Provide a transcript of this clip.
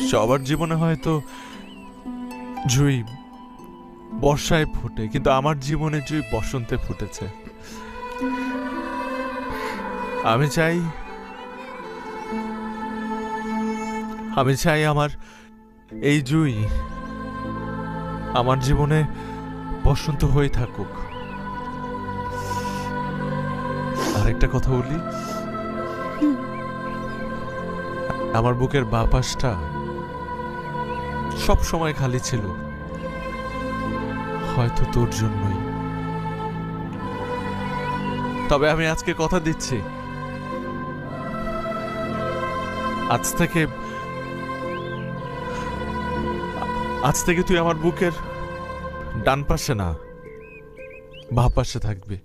সবার জীবনে হয়তো জুঁই বর্ষায় ফোটে, কিন্তু আমার জীবনে জুঁই বসন্তে ফুটেছে। আমি চাই আমি চাই আমার এই জুঁই আমার জীবনে বসন্ত হয়ে থাকুক। আরেকটা কথা বলি, আমার বুকের বাঁ পাশটা সব সময় খালি ছিল, হয়তো তোর জন্যই। তবে আমি আজকে কথা দিচ্ছি, আজ থেকে তুই আমার বুকের ডান পাশে না, বাঁ পাশে থাকবি।